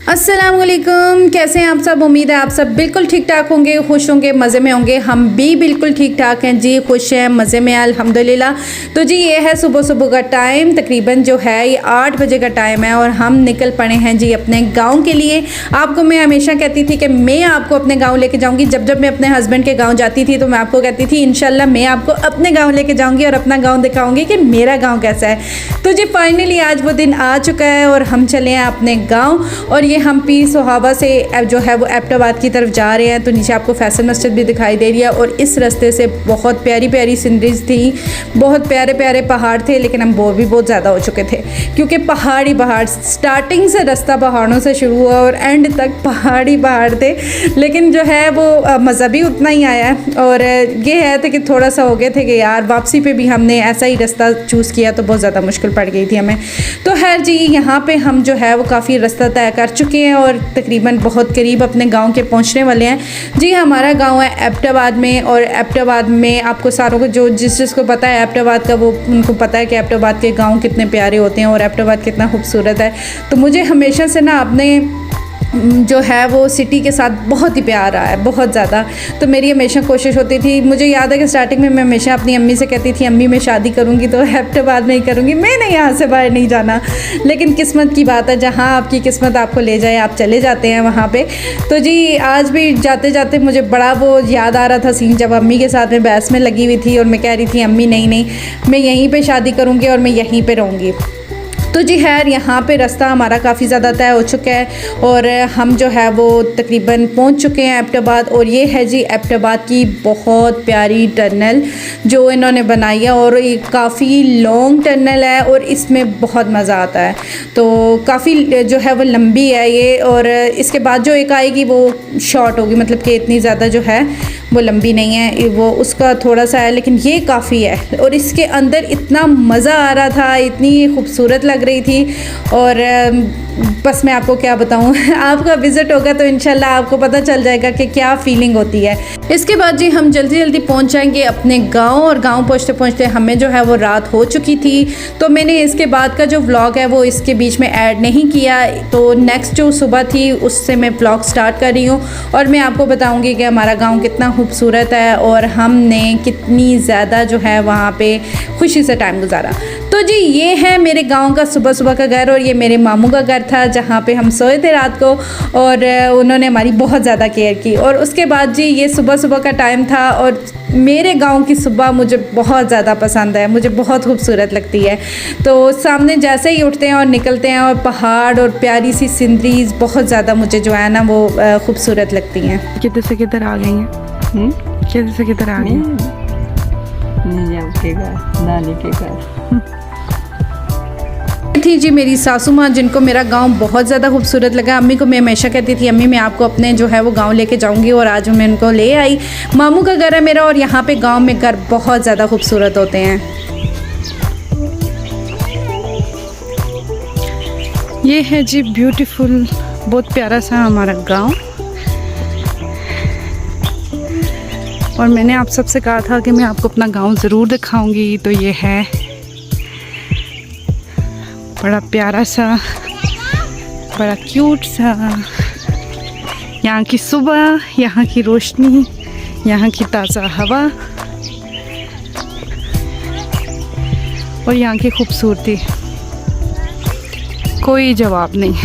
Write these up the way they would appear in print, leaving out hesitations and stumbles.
अस्सलाम वालेकुम, कैसे हैं आप सब। उम्मीद है आप सब बिल्कुल ठीक ठाक होंगे, खुश होंगे, मज़े में होंगे। हम भी बिल्कुल ठीक ठाक हैं जी, खुश हैं, मज़े में अल्हम्दुलिल्लाह। तो जी ये है सुबह सुबह का टाइम, तकरीबन जो है ये 8 बजे का टाइम है और हम निकल पड़े हैं जी अपने गांव के लिए। आपको मैं हमेशा कहती थी कि मैं आपको अपने गाँव लेके जाऊँगी। जब जब मैं अपने हस्बैंड के गाँव जाती थी तो मैं आपको कहती थी इंशाल्लाह मैं आपको अपने गाँव लेके जाऊँगी और अपना गाँव दिखाऊँगी कि मेरा गाँव कैसा है। तो जी फाइनली आज वो दिन आ चुका है और हम चले हैं अपने गाँव। और ये हम पीर सोहाबा से जो है वो एबटाबाद की तरफ जा रहे हैं। तो नीचे आपको फैसल मस्जिद भी दिखाई दे रही है और इस रास्ते से बहुत प्यारी प्यारी सीनरीज थी, बहुत प्यारे प्यारे पहाड़ थे, लेकिन हम बोर भी बहुत ज़्यादा हो चुके थे क्योंकि पहाड़ी पहाड़, स्टार्टिंग से रास्ता पहाड़ों से शुरू हुआ और एंड तक पहाड़ी पहाड़ थे। लेकिन जो है वो मज़ा भी उतना ही आया है। और ये है कि थोड़ा सा हो गए थे कि यार वापसी पे भी हमने ऐसा ही रास्ता चूज़ किया तो बहुत ज़्यादा मुश्किल पड़ गई थी हमें। तो खैर जी यहाँ पे हम जो है वो काफ़ी रास्ता तय कर चुके हैं और तकरीबन बहुत करीब अपने गांव के पहुंचने वाले हैं जी। हमारा गांव है एबटाबाद में और एबटाबाद में आपको सारों को जो जिसको पता है एबटाबाद का वो उनको पता है कि एबटाबाद के गांव कितने प्यारे होते हैं और एबटाबाद कितना खूबसूरत है। तो मुझे हमेशा से ना अपने जो है वो सिटी के साथ बहुत ही प्यार रहा है, बहुत ज़्यादा। तो मेरी हमेशा कोशिश होती थी, मुझे याद है कि स्टार्टिंग में मैं हमेशा अपनी अम्मी से कहती थी अम्मी मैं शादी करूँगी तो एबटाबाद में ही करूँगी, मैंने यहाँ से बाहर नहीं जाना। लेकिन किस्मत की बात है, जहाँ आपकी किस्मत आपको ले जाए आप चले जाते हैं वहाँ पे। तो जी आज भी जाते जाते मुझे बड़ा वो याद आ रहा था सीन जब अम्मी के साथ में बहस में लगी हुई थी और मैं कह रही थी अम्मी नहीं नहीं मैं यहीं पर शादी करूँगी और मैं यहीं पर रहूँगी। तो जी खैर यहाँ पे रास्ता हमारा काफ़ी ज़्यादा तय हो चुका है और हम जो है वो तकरीबन पहुँच चुके हैं एबटाबाद। और ये है जी एबटाबाद की बहुत प्यारी टनल जो इन्होंने बनाई है और ये काफ़ी लॉन्ग टनल है और इसमें बहुत मज़ा आता है। तो काफ़ी जो है वो लंबी है ये और इसके बाद जो एक आएगी वो शॉर्ट होगी, मतलब कि इतनी ज़्यादा जो है वो लंबी नहीं है, वो उसका थोड़ा सा है, लेकिन ये काफ़ी है। और इसके अंदर इतना मज़ा आ रहा था, इतनी खूबसूरत लग रही थी और बस मैं आपको क्या बताऊं आपका विज़िट होगा तो इंशाल्लाह आपको पता चल जाएगा कि क्या फीलिंग होती है। इसके बाद जी हम जल्दी जल्दी पहुंच जाएंगे अपने गांव और गांव पहुंचते पहुंचते हमें जो है वो रात हो चुकी थी। तो मैंने इसके बाद का जो व्लॉग है वो इसके बीच में ऐड नहीं किया, तो नेक्स्ट जो सुबह थी उससे मैं व्लॉग स्टार्ट कर रही हूँ और मैं आपको बताऊँगी कि हमारा गाँव कितना खूबसूरत है और हमने कितनी ज़्यादा जो है वहाँ पर खुशी से टाइम गुजारा। तो जी ये है मेरे गाँव का सुबह सुबह का घर और ये मेरे मामू का घर था जहाँ पे हम सोए थे रात को और उन्होंने हमारी बहुत ज़्यादा केयर की। और उसके बाद जी ये सुबह सुबह का टाइम था और मेरे गांव की सुबह मुझे बहुत ज़्यादा पसंद है, मुझे बहुत खूबसूरत लगती है। तो सामने जैसे ही उठते हैं और निकलते हैं और पहाड़ और प्यारी सी सीनरीज बहुत ज़्यादा मुझे जो है ना वो खूबसूरत लगती हैं। किधर से किधर आ गई हैं, किधर से किधर आ गई नानी के घर थी जी मेरी सासू माँ जिनको मेरा गांव बहुत ज़्यादा खूबसूरत लगा। अम्मी को मैं हमेशा कहती थी अम्मी मैं आपको अपने जो है वो गांव लेके जाऊंगी और आज मैं उनको ले आई। मामू का घर है मेरा और यहाँ पे गांव में घर बहुत ज़्यादा खूबसूरत होते हैं। ये है जी ब्यूटीफुल, बहुत प्यारा सा हमारा गाँव। और मैंने आप सबसे कहा था कि मैं आपको अपना गाँव ज़रूर दिखाऊंगी। तो ये है बड़ा प्यारा सा, बड़ा क्यूट सा, यहाँ की सुबह, यहाँ की रोशनी, यहाँ की ताज़ा हवा और यहाँ की खूबसूरती, कोई जवाब नहीं।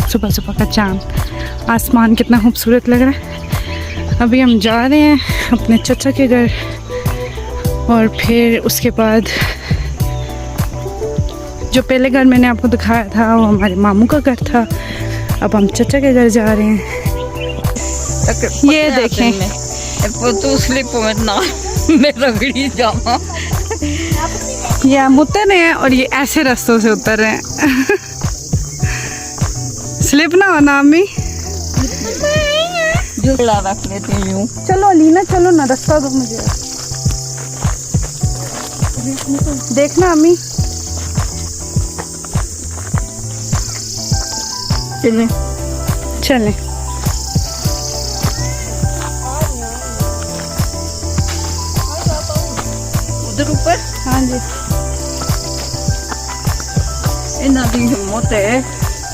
सुबह सुबह का चाँद, आसमान कितना खूबसूरत लग रहा है। अभी हम जा रहे हैं अपने चाचा के घर और फिर उसके बाद जो पहले घर मैंने आपको दिखाया था वो हमारे मामू का घर था। अब हम चाचा के घर जा रहे हैं। ये देखें तो स्लिप ना मैं रगड़ी जाऊँ। ये हम उतर रहे हैं और ये ऐसे रास्तों से उतर रहे हैं स्लिप ना हो ना अम्मी, जो रख लेती हूँ। चलो अलीना चलो ना, रास्ता दो मुझे, देखना अम्मी। चलें चलें। उधर ऊपर। हाँ जी इन्हों की हिम्मत है,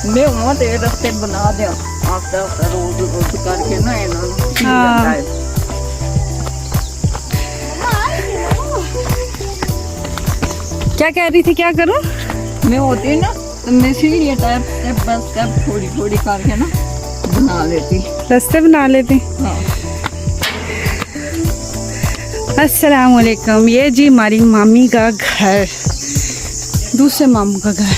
मैं हिम्मत है रस्ते बना दें आफ्ता आफ्ता रोज रोज करके ना इन्होंने। हाँ। क्या कह रही थी, क्या करूं? मैं होती ना तो मैं सीढ़ी टाइप स्टेप बाय स्टेप थोड़ी थोड़ी करके ना बना लेती। रास्ते बना लेती। हाँ। अस्सलामुअलैकुम। ये जी हमारी मामी का घर, दूसरे मामू का घर।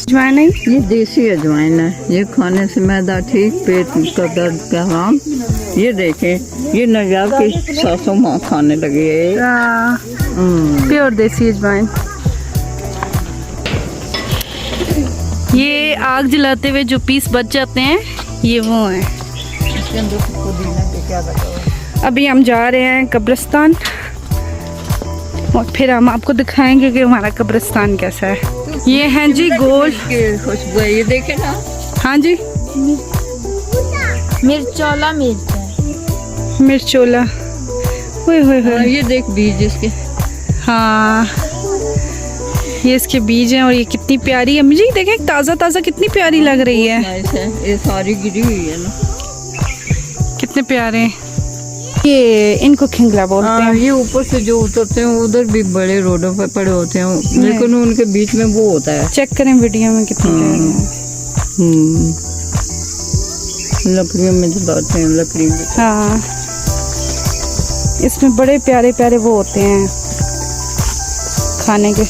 अजवाइन है? ये देसी अजवाइन है, ये खाने से मैदा ठीक, पेट का दर्द का आराम। ये देखें, ये नजाब की सासों माँ खाने लगी है। प्योर देसी अजवाइन। ये आग जलाते हुए जो पीस बच जाते हैं, ये वो हैं। इसके अंदर पुदीना के क्या लगा हुआ है? अभी हम जा रहे हैं कब्रिस्तान और फिर हम आपको दिखाएंगे कि हमारा कब्रिस्तान कैसा है। ये हैं जी गोल। इसकी खुशबू है, ये देखे ना। हाँ जी, मिर्चोला मिर्च है। मिर्चोला। ओए होए हाँ, होए। ये देख बीज इसके। हाँ, ये इसके बीज हैं और ये कितनी प्यारी है। मुझे देखें ताज़ा ताज़ा कितनी प्यारी लग रही है। नाइस है, ये सारी गिरी हुई है ना। कितने प्यारे हैं। ये इनको खिंगला बोलते हाँ, हैं। ये ऊपर से जो उतरते हैं उधर भी बड़े रोडों पे पड़े होते हैं, लेकिन उनके बीच में वो होता है। चेक करें वीडियो में कितने प्यारे हैं। लकड़ियों में जलाते हैं, लकड़ी में। हाँ, इसमें बड़े प्यारे प्यारे वो होते हैं खाने के,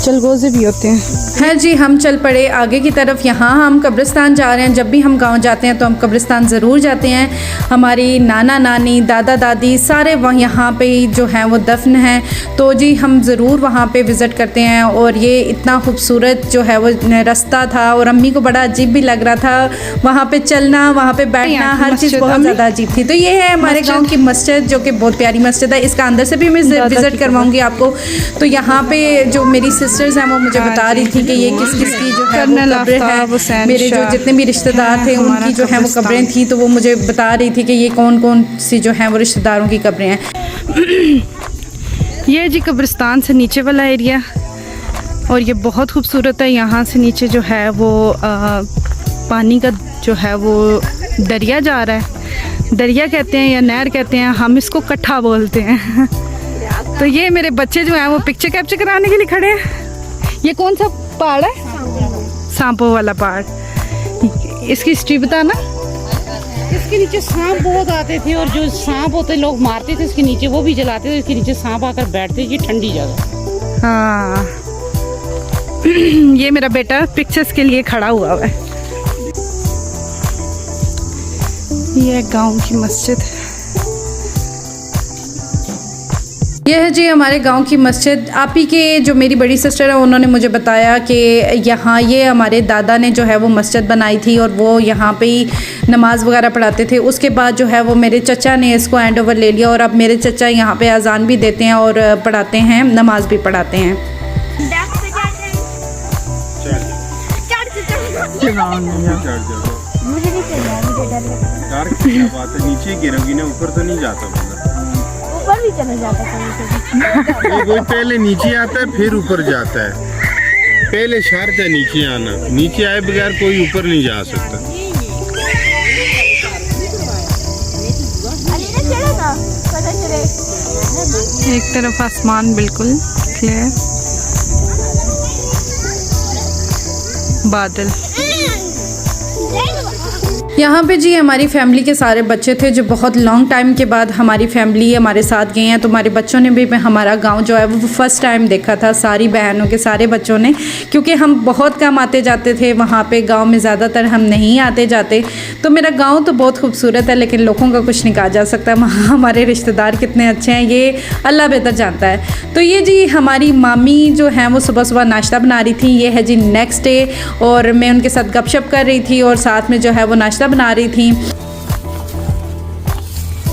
चलगोजे भी होते हैं। है जी, हम चल पड़े आगे की तरफ। यहाँ हम कब्रिस्तान जा रहे हैं। जब भी हम गांव जाते हैं तो हम कब्रिस्तान ज़रूर जाते हैं। हमारी नाना नानी, दादा दादी सारे वहाँ यहाँ पे ही जो हैं वो दफन हैं। तो जी हम ज़रूर वहाँ पे विज़िट करते हैं। और ये इतना खूबसूरत जो है वो रास्ता था और अम्मी को बड़ा अजीब भी लग रहा था वहाँ पे चलना, वहाँ पे बैठना, यहाँ की हर चीज़ मस्जिद बहुत अम्मी? ज़्यादा अजीब थी। तो ये है हमारे गाँव की मस्जिद, जो कि बहुत प्यारी मस्जिद है। इसका अंदर से भी मैं दादा विज़िट की करवाऊँगी आपको। तो यहाँ पे जो मेरी सिस्टर्स हैं वो मुझे बता रही थी कि ये किस किस की जो है वो कर्नल कब्र है। आफ्ताब हुसैन मेरे जो शाह जितने भी रिश्तेदार थे हमारा उनकी जो है वो कब्रिस्तान। कब्रें थी, तो वो मुझे बता रही थी कि ये कौन कौन सी जो हैं वो रिश्तेदारों की कब्रें हैं। ये जी कब्रिस्तान से नीचे वाला एरिया, और ये बहुत खूबसूरत है। यहाँ से नीचे जो है वो पानी का जो है वो दरिया जा रहा है। दरिया कहते हैं या नहर कहते हैं, हम इसको कट्ठा बोलते हैं। तो ये मेरे बच्चे जो हैं वो पिक्चर कैप्चर कराने के लिए खड़े हैं। ये कौन सा पहाड़ है? सांपों वाला पहाड़। इसकी हिस्ट्री बताना। इसके नीचे सांप बहुत आते थे और जो सांप होते लोग मारते थे इसके नीचे, वो भी जलाते थे। इसके नीचे सांप आकर बैठते। ये ठंडी जगह। हाँ। ये मेरा बेटा पिक्चर्स के लिए खड़ा हुआ है। ये गांव की मस्जिद है। यह है जी हमारे गांव की मस्जिद। आप ही के जो मेरी बड़ी सिस्टर है उन्होंने मुझे बताया कि यहाँ ये हमारे दादा ने जो है वो मस्जिद बनाई थी और वो यहाँ पे ही नमाज वगैरह पढ़ाते थे। उसके बाद जो है वो मेरे चचा ने इसको हैंड ओवर ले लिया और अब मेरे चचा यहाँ पे अजान भी देते हैं और पढ़ाते हैं, नमाज भी पढ़ाते हैं। क्या बात है, नीचे गिरोगी ना, ऊपर तो नहीं जाता बंदा। ऊपर भी चला जाता कभी ये कोई पहले नीचे आता है फिर ऊपर जाता है। पहले शर्त है नीचे आना, नीचे आए बगैर कोई ऊपर नहीं जा सकता। अरे ना चढ़ा था, पता चले। एक तरफ आसमान बिल्कुल क्लियर, बादल। यहाँ पे जी हमारी फैमिली के सारे बच्चे थे जो बहुत लॉन्ग टाइम के बाद हमारी फैमिली हमारे साथ गए हैं। तो हमारे बच्चों ने भी हमारा गांव जो है वो फर्स्ट टाइम देखा था, सारी बहनों के सारे बच्चों ने, क्योंकि हम बहुत कम आते जाते थे वहाँ पे। गांव में ज़्यादातर हम नहीं आते जाते। तो मेरा गांव तो बहुत खूबसूरत है, लेकिन लोगों का कुछ नहीं कहा जा सकता। वहाँ हमारे रिश्तेदार कितने अच्छे हैं ये अल्लाह बेहतर जानता है। तो ये जी हमारी मामी जो हैं वो सुबह सुबह नाश्ता बना रही थी। ये है जी नेक्स्ट डे, और मैं उनके साथ गपशप कर रही थी और साथ में जो है वो नाश्ता बना रही थी।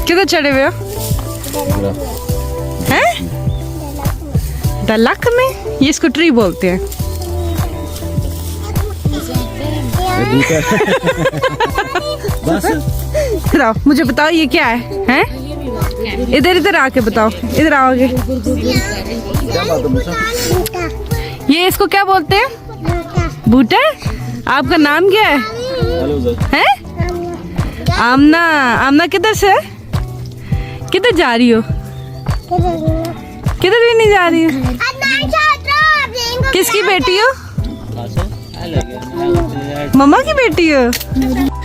किधर चढ़े हुए हो? हैं? दलक में? ये इसको ट्री बोलते हैं। इधर आओ, मुझे बताओ ये क्या है? हैं? इधर इधर आके बताओ, इधर आओगे। ये इसको क्या बोलते हैं? बूटा। आपका नाम क्या है? आमना। आमना किधर से? किधर जा रही हो? किधर भी नहीं जा रही हो। किसकी बेटी हो? मम्मा की बेटी हो।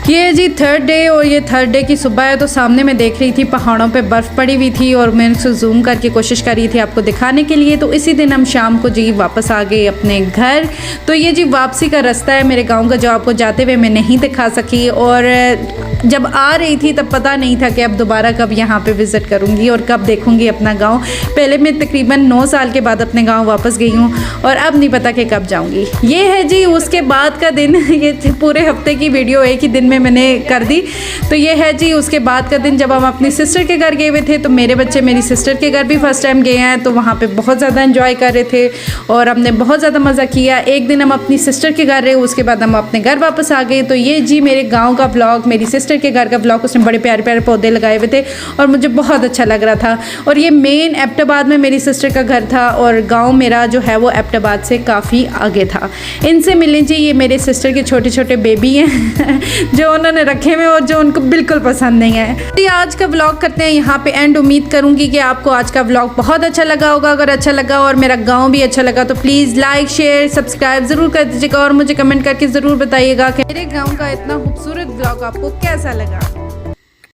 ये जी थर्ड डे, और ये थर्ड डे की सुबह है। तो सामने मैं देख रही थी पहाड़ों पे बर्फ़ पड़ी हुई थी और मैं उसको जूम करके कोशिश कर रही थी आपको दिखाने के लिए। तो इसी दिन हम शाम को जी वापस आ गए अपने घर। तो ये जी वापसी का रास्ता है मेरे गांव का, जो आपको जाते हुए मैं नहीं दिखा सकी। और जब आ रही थी तब पता नहीं था कि अब दोबारा कब यहाँ पे विज़िट करूँगी और कब देखूँगी अपना गाँव। पहले मैं तकरीबन 9 साल के बाद अपने गाँव वापस गई हूँ और अब नहीं पता कि कब जाऊँगी। ये है जी उसके बाद का दिन। ये पूरे हफ्ते की वीडियो एक ही दिन में मैंने कर दी। तो ये है जी उसके बाद का दिन, जब हम अपनी सिस्टर के घर गए हुए थे। तो मेरे बच्चे मेरी सिस्टर के घर भी फर्स्ट टाइम गए हैं, तो वहाँ पे बहुत ज़्यादा एंजॉय कर रहे थे और हमने बहुत ज़्यादा मज़ा किया। एक दिन हम अपनी सिस्टर के घर रहे, उसके बाद हम अपने घर वापस आ गए। तो ये जी मेरे गाँव का व्लॉग, मेरी सिस्टर के घर का व्लॉग। उसने बड़े प्यारे प्यारे पौधे लगाए हुए थे और मुझे बहुत अच्छा लग रहा था। और ये मेन एबटाबाद में मेरी सिस्टर का घर था और गाँव मेरा जो है वो एबटाबाद से काफ़ी आगे था। इनसे मिलें जी, ये मेरे सिस्टर के छोटे छोटे बेबी हैं जो उन्होंने रखे हुए और जो उनको बिल्कुल पसंद नहीं है। तो आज का व्लॉग करते हैं यहाँ पे एंड। उम्मीद करूँगी कि आपको आज का व्लॉग बहुत अच्छा लगा होगा। अगर अच्छा लगा और मेरा गांव भी अच्छा लगा तो प्लीज़ लाइक शेयर सब्सक्राइब ज़रूर कर दीजिएगा और मुझे कमेंट करके ज़रूर बताइएगा कि मेरे गांव का इतना खूबसूरत व्लॉग आपको कैसा लगा।